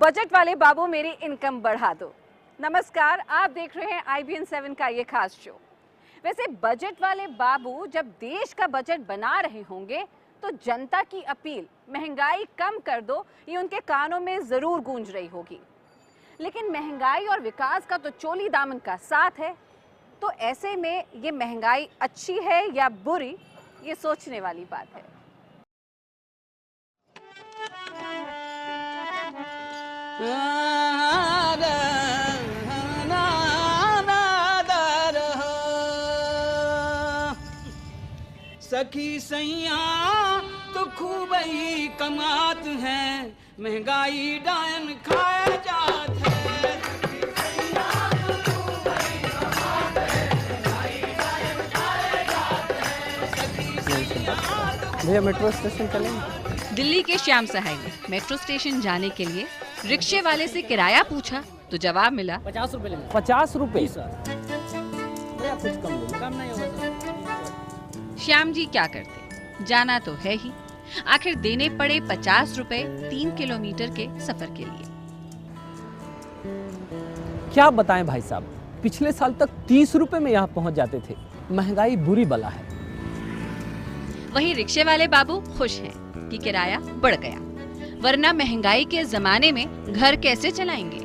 Budget वाले बाबू मेरी income बढ़ा दो। नमस्कार, आप देख रहे हैं IBN 7 का ये खास शो। वैसे बजट वाले बाबू जब देश का बजट बना रहे होंगे तो जनता की अपील महंगाई कम कर दो ये उनके कानों में जरूर गूंज रही होगी। लेकिन महंगाई और विकास का तो चोली दामन का साथ है, तो ऐसे में ये महंगाई अच्छी है या बुरी, ये सोचने वाली बात है। सखी सैया तो खूब ही कमात है, महंगाई डायन खाया जात है। भैया मेट्रो स्टेशन चलेंगे? दिल्ली के श्याम सहाय में मेट्रो स्टेशन जाने के लिए रिक्शे वाले से किराया पूछा तो जवाब मिला 50 रुपए लेंगे। 50 रुपए? भैया कुछ कम लो, कम नहीं होगा। श्याम जी क्या करते, जाना तो है ही, आखिर देने पड़े 50 रुपए 3 किलोमीटर के सफर के लिए। क्या बताएं भाई साहब, पिछले साल तक 30 रुपए में यहाँ पहुँच जाते थे। महंगाई बुरी बला है। वहीं रिक्शे वाले बाबू खुश हैं कि किराया बढ़ गया, वरना महंगाई के जमाने में घर कैसे चलाएंगे।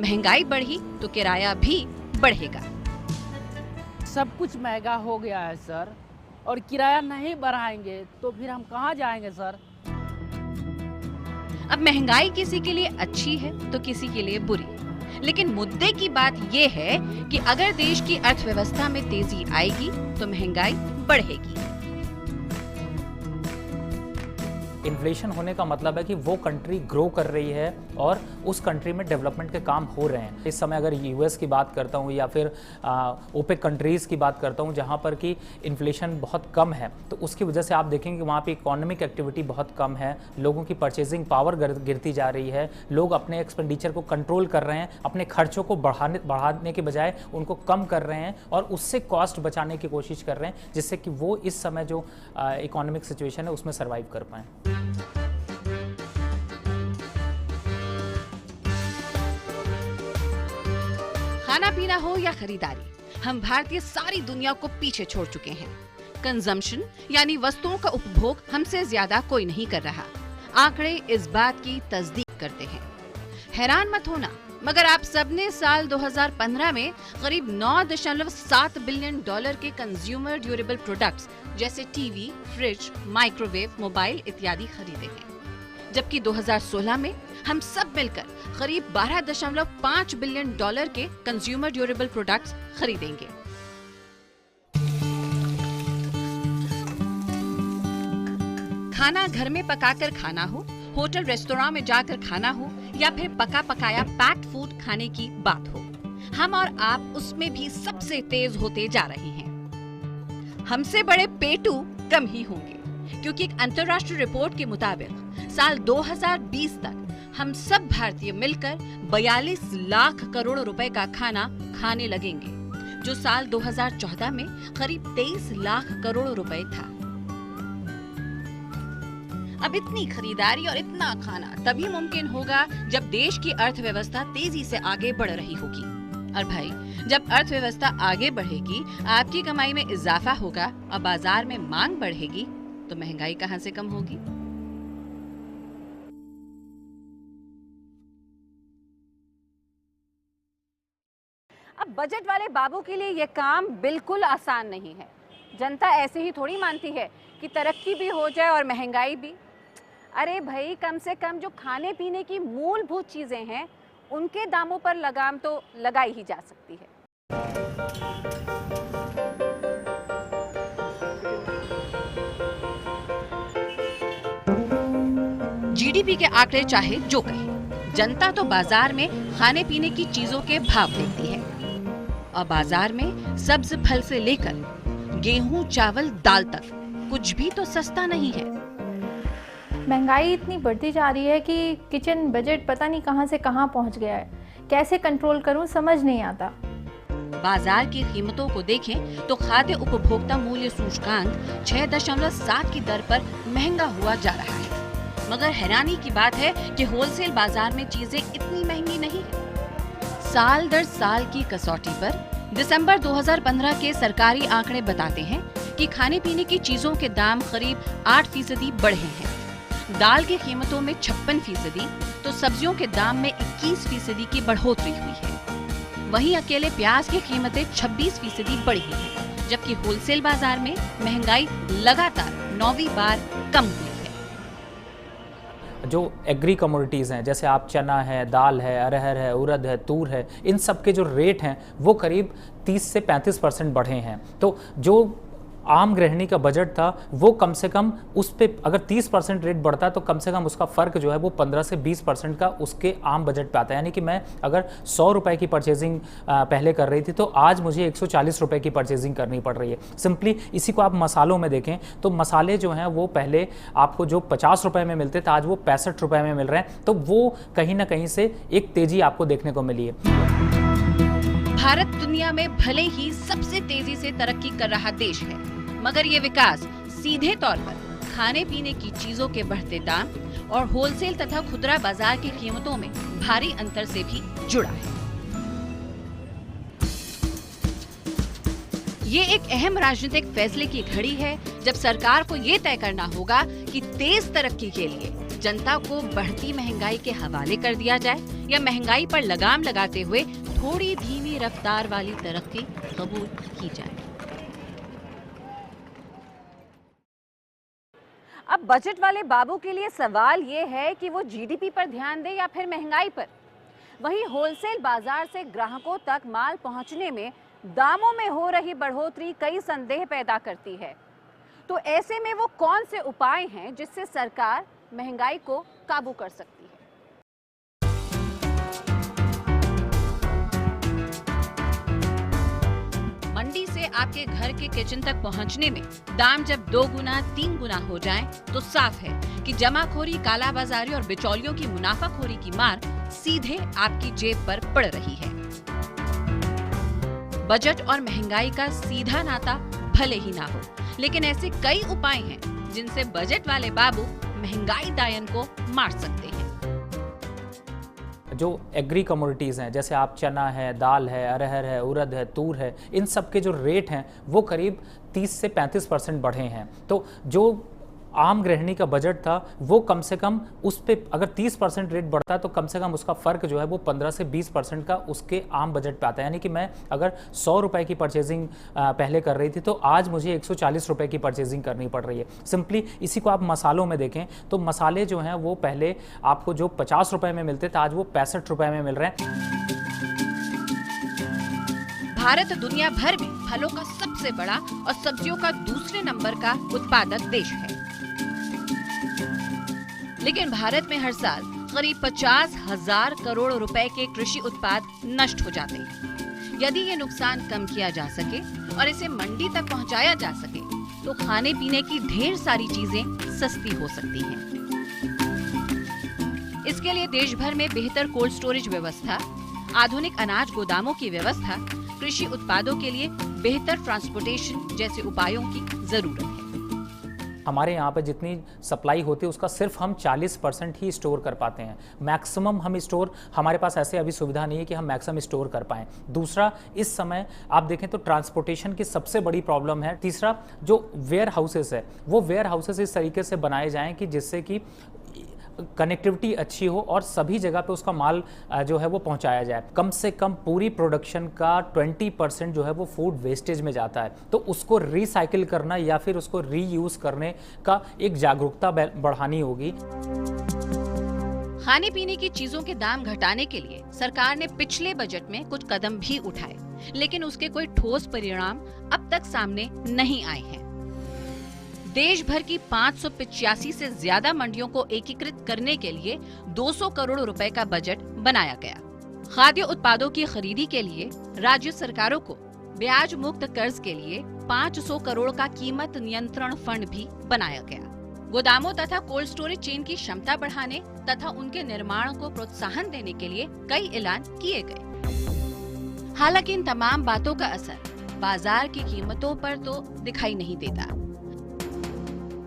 महंगाई बढ़ी तो किराया भी बढ़ेगा। सब कुछ महंगा हो गया है सर, और किराया नहीं बढ़ाएंगे तो फिर हम कहाँ जाएंगे सर। अब महंगाई किसी के लिए अच्छी है तो किसी के लिए बुरी, लेकिन मुद्दे की बात ये है कि अगर देश की अर्थव्यवस्था में तेजी आएगी तो महंगाई बढ़ेगी। इन्फ्लेशन होने का मतलब है कि वो कंट्री ग्रो कर रही है और उस कंट्री में डेवलपमेंट के काम हो रहे हैं। इस समय अगर यूएस की बात करता हूँ या फिर ओपेक कंट्रीज़ की बात करता हूँ जहाँ पर कि इन्फ्लेशन बहुत कम है, तो उसकी वजह से आप देखेंगे कि वहाँ पे इकोनॉमिक एक्टिविटी बहुत कम है, लोगों की परचेजिंग पावर गिरती जा रही है, लोग अपने एक्सपेंडिचर को कंट्रोल कर रहे हैं, अपने खर्चों को बढ़ाने के बजाय उनको कम कर रहे हैं और उससे कॉस्ट बचाने की कोशिश कर रहे हैं, जिससे कि वो इस समय जो इकोनॉमिक सिचुएशन है उसमें सर्वाइव कर पाएँ। खाना पीना हो या खरीदारी, हम भारतीय सारी दुनिया को पीछे छोड़ चुके हैं। कंजम्पशन यानी वस्तुओं का उपभोग हमसे ज्यादा कोई नहीं कर रहा। आंकड़े इस बात की तस्दीक करते हैं। हैरान मत होना, मगर आप सबने साल 2015 में करीब 9.7 बिलियन डॉलर के कंज्यूमर ड्यूरेबल प्रोडक्ट्स जैसे टीवी, फ्रिज, माइक्रोवेव, मोबाइल इत्यादि खरीदे हैं, जबकि 2016 में हम सब मिलकर करीब 12.5 बिलियन डॉलर के कंज्यूमर ड्यूरेबल प्रोडक्ट्स खरीदेंगे। खाना घर में पकाकर खाना हो, होटल रेस्तोरां में जाकर खाना हो या फिर पका पकाया पैक्ड फूड खाने की बात हो, हम और आप उसमें भी सबसे तेज होते जा रहे हैं। हमसे बड़े पेटू कम ही होंगे, क्योंकि एक अंतर्राष्ट्रीय रिपोर्ट के मुताबिक साल 2020 तक हम सब भारतीय मिलकर 42 लाख करोड़ रुपए का खाना खाने लगेंगे, जो साल 2014 में करीब 23 लाख करोड़ रुपए था। अब इतनी खरीदारी और इतना खाना तभी मुमकिन होगा जब देश की अर्थव्यवस्था तेजी से आगे बढ़ रही होगी। और भाई, जब अर्थव्यवस्था आगे बढ़ेगी, आपकी कमाई में इजाफा होगा और बाजार में मांग बढ़ेगी, तो महंगाई कहां से कम होगी। अब बजट वाले बाबू के लिए यह काम बिल्कुल आसान नहीं है। जनता ऐसे ही थोड़ी मानती है कि तरक्की भी हो जाए और महंगाई भी। अरे भाई, कम से कम जो खाने पीने की मूलभूत चीजें हैं उनके दामों पर लगाम तो लगाई ही जा सकती है। जीडीपी के आंकड़े चाहे जो कहे, जनता तो बाजार में खाने पीने की चीजों के भाव देखती है, और बाजार में सब्ज फल से लेकर गेहूं, चावल, दाल तक कुछ भी तो सस्ता नहीं है। महंगाई इतनी बढ़ती जा रही है कि किचन बजट पता नहीं कहां से कहां पहुंच गया है। कैसे कंट्रोल करूं समझ नहीं आता। बाजार की कीमतों को देखें तो खाद्य उपभोक्ता मूल्य सूचकांक 6.7 की दर पर महंगा हुआ जा रहा है। मगर हैरानी की बात है कि होलसेल बाजार में चीजें इतनी महंगी नहीं है। साल दर साल की कसौटी पर दिसंबर 2015 के सरकारी आंकड़े बताते हैं कि खाने पीने की चीजों के दाम करीब 8% बढ़े हैं। दाल की कीमतों में 56%, तो सब्जियों के दाम में 21% की बढ़ोतरी हुई है। वहीं अकेले प्याज की कीमतें 26% बढ़ी हैं, जबकि होलसेल बाजार में महंगाई लगातार 9वीं बार कम हुई है। जो एग्री कमोडिटीज़ हैं, जैसे आप चना है, दाल है, अरहर है, उड़द है, तूर है, इन सब के जो रेट हैं वो करीब 30 से 35% बढ़े हैं। तो जो आम गृहिणी का बजट था वो कम से कम उस पे अगर 30% रेट बढ़ता है तो कम से कम उसका फ़र्क जो है वो 15 से 20% का उसके आम बजट पे आता है। यानी कि मैं अगर 100 रुपए की परचेजिंग पहले कर रही थी तो आज मुझे 140 रुपए की परचेजिंग करनी पड़ रही है। सिंपली इसी को आप मसालों में देखें तो मसाले जो हैं वो पहले आपको जो 50 रुपए में मिलते थे आज वो 65 रुपए में मिल रहे हैं। तो वो कहीं ना कहीं से एक तेज़ी आपको देखने को मिली है। भारत दुनिया में भले ही सबसे तेजी से तरक्की कर रहा देश है, मगर ये विकास सीधे तौर पर खाने पीने की चीजों के बढ़ते दाम और होलसेल तथा खुदरा बाजार की कीमतों में भारी अंतर से भी जुड़ा है। ये एक अहम राजनीतिक फैसले की घड़ी है जब सरकार को ये तय करना होगा कि तेज तरक्की के लिए जनता को बढ़ती महंगाई के हवाले कर दिया जाए या महंगाई पर लगाम लगाते हुए थोड़ी धीमी रफ्तार वाली तरक्की कबूल की जाए। अब बजट वाले बाबू के लिए सवाल ये है कि वो जीडीपी पर ध्यान दे या फिर महंगाई पर। वहीं होलसेल बाजार से ग्राहकों तक माल पहुंचने में दामों में हो रही बढ़ोतरी कई संदेह पैदा करती है। तो ऐसे में वो कौन से उपाय हैं जिससे सरकार महंगाई को काबू कर सकती है? मंडी से आपके घर के किचन तक पहुंचने में दाम जब 2 गुना 3 गुना हो जाएं, तो साफ है कि जमाखोरी, कालाबाजारी और बिचौलियों की मुनाफाखोरी की मार सीधे आपकी जेब पर पड़ रही है। बजट और महंगाई का सीधा नाता भले ही ना हो, लेकिन ऐसे कई उपाय हैं जिनसे बजट वाले बाबू महंगाई डायन को मार सकते हैं। जो एग्री कमोडिटीज़ हैं, जैसे आप चना है, दाल है, अरहर है, उड़द है, तूर है, इन सब के जो रेट हैं वो करीब 30 से 35% बढ़े हैं। तो जो आम गृहिणी का बजट था वो कम से कम उस पे अगर 30% रेट बढ़ता है तो कम से कम उसका फ़र्क जो है वो 15 से 20% का उसके आम बजट पे आता है। यानी कि मैं अगर 100 रुपए की परचेजिंग पहले कर रही थी तो आज मुझे 140 रुपए की परचेजिंग करनी पड़ रही है। सिंपली इसी को आप मसालों में देखें तो मसाले जो हैं वो पहले आपको जो 50 रुपए में मिलते थे आज वो 65 रुपए में मिल रहे हैं। भारत दुनिया भर में फलों का सबसे बड़ा और सब्जियों का दूसरे नंबर का उत्पादक देश है, लेकिन भारत में हर साल करीब 50,000 करोड़ रुपए के कृषि उत्पाद नष्ट हो जाते हैं। यदि ये नुकसान कम किया जा सके और इसे मंडी तक पहुंचाया जा सके तो खाने पीने की ढेर सारी चीजें सस्ती हो सकती हैं। इसके लिए देश भर में बेहतर कोल्ड स्टोरेज व्यवस्था, आधुनिक अनाज गोदामों की व्यवस्था, कृषि उत्पादों के लिए बेहतर ट्रांसपोर्टेशन जैसे उपायों की जरूरत है। हमारे यहाँ पे जितनी सप्लाई होती है उसका सिर्फ हम 40% ही स्टोर कर पाते हैं। मैक्सिमम हम स्टोर, हमारे पास ऐसे अभी सुविधा नहीं है कि हम मैक्सिमम स्टोर कर पाएँ। दूसरा, इस समय आप देखें तो ट्रांसपोर्टेशन की सबसे बड़ी प्रॉब्लम है। तीसरा, जो वेयर हाउसेस है वो वेयर हाउसेस इस तरीके से बनाए जाएँ कि जिससे कि कनेक्टिविटी अच्छी हो और सभी जगह पे उसका माल जो है वो पहुंचाया जाए। कम से कम पूरी प्रोडक्शन का 20% जो है वो फूड वेस्टेज में जाता है, तो उसको रिसाइकिल करना या फिर उसको रीयूज करने का एक जागरूकता बढ़ानी होगी। खाने पीने की चीजों के दाम घटाने के लिए सरकार ने पिछले बजट में कुछ कदम भी उठाए, लेकिन उसके कोई ठोस परिणाम अब तक सामने नहीं आए हैं। देश भर की 585 से ज्यादा मंडियों को एकीकृत करने के लिए 200 करोड़ रुपए का बजट बनाया गया। खाद्य उत्पादों की खरीदी के लिए राज्य सरकारों को ब्याज मुक्त कर्ज के लिए 500 करोड़ का कीमत नियंत्रण फंड भी बनाया गया। गोदामों तथा कोल्ड स्टोरेज चेन की क्षमता बढ़ाने तथा उनके निर्माण को प्रोत्साहन देने के लिए कई ऐलान किए गए। हालांकि इन तमाम बातों का असर बाजार की कीमतों पर तो दिखाई नहीं देता।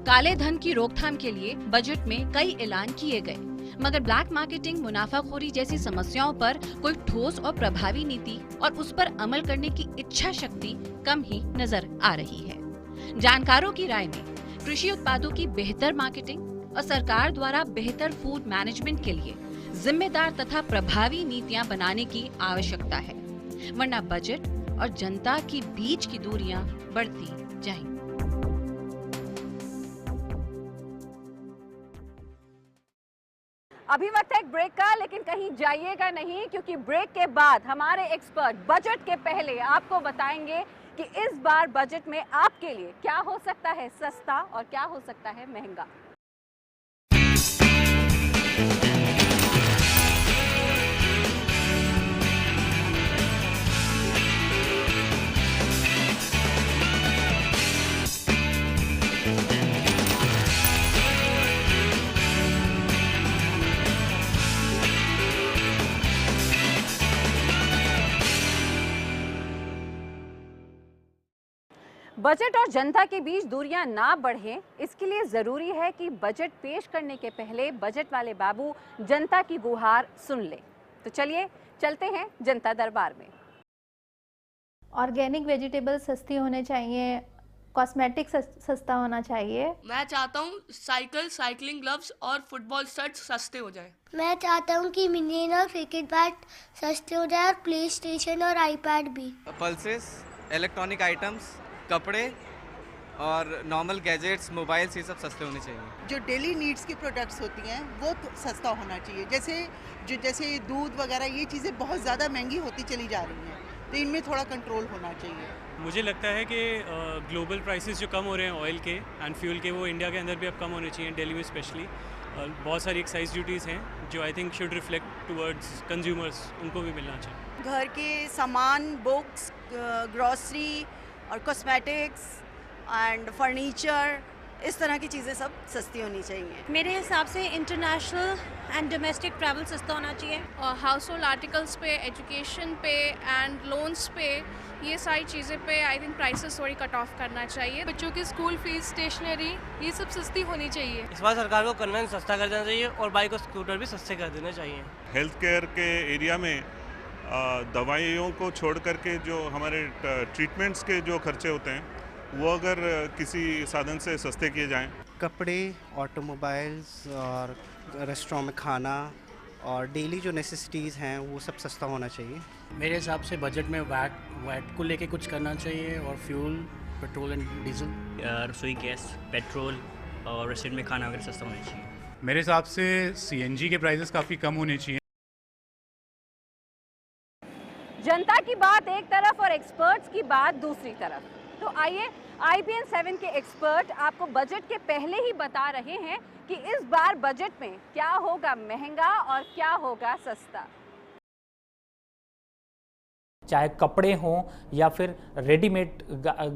काले धन की रोकथाम के लिए बजट में कई ऐलान किए गए, मगर ब्लैक मार्केटिंग, मुनाफाखोरी जैसी समस्याओं पर कोई ठोस और प्रभावी नीति और उस पर अमल करने की इच्छा शक्ति कम ही नजर आ रही है। जानकारों की राय में कृषि उत्पादों की बेहतर मार्केटिंग और सरकार द्वारा बेहतर फूड मैनेजमेंट के लिए जिम्मेदार तथा प्रभावी नीतियां बनाने की आवश्यकता है, वरना बजट और जनता के बीच की दूरियां बढ़ती जाएंगी। अभी वक्त है एक ब्रेक का, लेकिन कहीं जाइएगा नहीं, क्योंकि ब्रेक के बाद हमारे एक्सपर्ट बजट के पहले आपको बताएंगे कि इस बार बजट में आपके लिए क्या हो सकता है सस्ता और क्या हो सकता है महंगा। बजट और जनता के बीच दूरियां ना बढ़ें, इसके लिए जरूरी है कि बजट पेश करने के पहले बजट वाले बाबू जनता की गुहार सुन ले। तो चलिए चलते हैं जनता दरबार में। ऑर्गेनिक वेजिटेबल सस्ती होने चाहिए, कॉस्मेटिक सस्ता होना चाहिए। मैं चाहता हूँ साइकिलिंग ग्लव्स और फुटबॉल स्टड्स सस्ते हो जाए। मैं चाहता हूँ कि मिनियन और क्रिकेट बैट सस्ते हो जाए और प्ले स्टेशन और आईपैड भी। पल्सेस, इलेक्ट्रॉनिक आइटम्स, कपड़े और नॉर्मल गैजेट्स, मोबाइल्स, ये सब सस्ते होने चाहिए। जो डेली नीड्स की प्रोडक्ट्स होती हैं वो तो सस्ता होना चाहिए। जैसे दूध वगैरह, ये चीज़ें बहुत ज़्यादा महंगी होती चली जा रही हैं, तो इनमें थोड़ा कंट्रोल होना चाहिए। मुझे लगता है कि ग्लोबल प्राइसेस जो कम हो रहे हैं ऑयल के एंड फ्यूल के, वो इंडिया के अंदर भी अब कम होने चाहिए, दिल्ली में स्पेशली। बहुत सारी एक्साइज ड्यूटीज़ हैं जो I think should reflect towards consumers, उनको भी मिलना चाहिए। घर के सामान, बुक्स, ग्रॉसरी और कॉस्मेटिक्स एंड फर्नीचर, इस तरह की चीज़ें सब सस्ती होनी चाहिए। मेरे हिसाब से इंटरनेशनल एंड डोमेस्टिक ट्रैवल सस्ता होना चाहिए, और हाउस होल्ड आर्टिकल्स पे, एजुकेशन पे एंड लोन्स पे, ये सारी चीज़ें पे आई थिंक प्राइसेस थोड़ी कट ऑफ करना चाहिए। बच्चों की स्कूल फीस, स्टेशनरी, ये सब सस्ती होनी चाहिए। इस बार सरकार को कन्वेंस सस्ता कर देना चाहिए और बाइक और स्कूटर भी सस्ते कर देने चाहिए। हेल्थ केयर के एरिया में दवाइयों को छोड़ करके जो हमारे ट्रीटमेंट्स के जो खर्चे होते हैं, वो अगर किसी साधन से सस्ते किए जाएं। कपड़े, ऑटोमोबाइल्स और रेस्टोरेंट में खाना और डेली जो नेसेसिटीज़ हैं वो सब सस्ता होना चाहिए। मेरे हिसाब से बजट में वैट को लेके कुछ करना चाहिए, और फ्यूल, पेट्रोल एंड डीजल, रसोई गैस, पेट्रोल और रेस्टोरेंट में खाना वगैरह सस्ता होना चाहिए। मेरे हिसाब से CNG के प्राइसेस काफ़ी कम होने चाहिए। जनता की बात एक तरफ और एक्सपर्ट्स की बात दूसरी तरफ। तो आइए IBN 7 के एक्सपर्ट आपको बजट के पहले ही बता रहे हैं कि इस बार बजट में क्या होगा महंगा और क्या होगा सस्ता। चाहे कपड़े हों या फिर रेडीमेड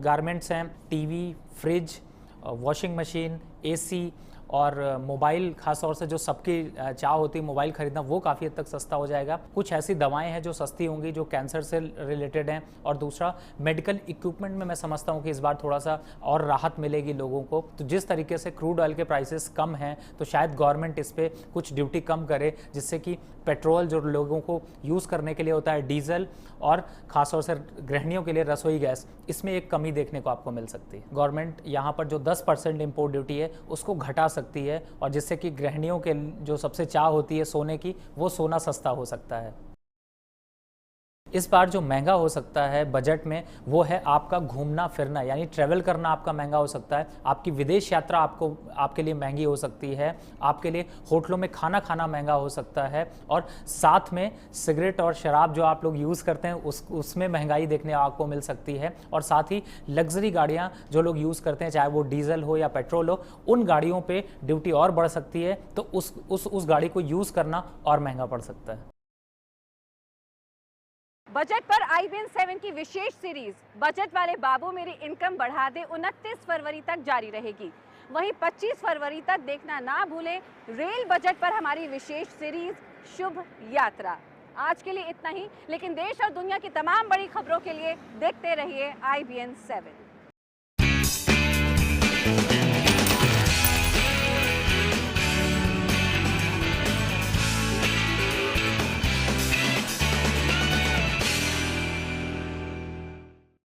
गारमेंट्स हैं, TV, fridge, washing machine, AC और मोबाइल, खास तौर से जो सबकी चाह होती है मोबाइल खरीदना, वो काफ़ी हद तक सस्ता हो जाएगा। कुछ ऐसी दवाएं हैं जो सस्ती होंगी जो कैंसर से रिलेटेड हैं, और दूसरा मेडिकल इक्विपमेंट में मैं समझता हूं कि इस बार थोड़ा सा और राहत मिलेगी लोगों को। तो जिस तरीके से क्रूड ऑयल के प्राइसेस कम हैं, तो शायद गवर्नमेंट इस पर कुछ ड्यूटी कम करे, जिससे कि पेट्रोल जो लोगों को यूज़ करने के लिए होता है, डीजल, और ख़ासतौर से गृहिणियों के लिए रसोई गैस, इसमें एक कमी देखने को आपको मिल सकती है। गवर्नमेंट यहाँ पर जो 10% इम्पोर्ट ड्यूटी है उसको घटा सकती है, और जिससे कि गृहिणियों के जो सबसे चाह होती है सोने की, वो सोना सस्ता हो सकता है। इस बार जो महंगा हो सकता है बजट में, वो है आपका घूमना फिरना, यानी ट्रैवल करना आपका महंगा हो सकता है। आपकी विदेश यात्रा आपके लिए महंगी हो सकती है, आपके लिए होटलों में खाना खाना महंगा हो सकता है, और साथ में सिगरेट और शराब जो आप लोग यूज़ करते हैं उसमें महंगाई देखने आपको मिल सकती है। और साथ ही लग्जरी गाड़ियाँ जो लोग यूज़ करते हैं, चाहे वो डीजल हो या पेट्रोल हो, उन गाड़ियों पर ड्यूटी और बढ़ सकती है, तो उस गाड़ी को यूज़ करना और महंगा पड़ सकता है। बजट पर IBN 7 की विशेष सीरीज बजट वाले बाबू मेरी इनकम बढ़ा दे 29 फरवरी तक जारी रहेगी। वहीं 25 फरवरी तक देखना ना भूलें रेल बजट पर हमारी विशेष सीरीज शुभ यात्रा। आज के लिए इतना ही, लेकिन देश और दुनिया की तमाम बड़ी खबरों के लिए देखते रहिए IBN 7।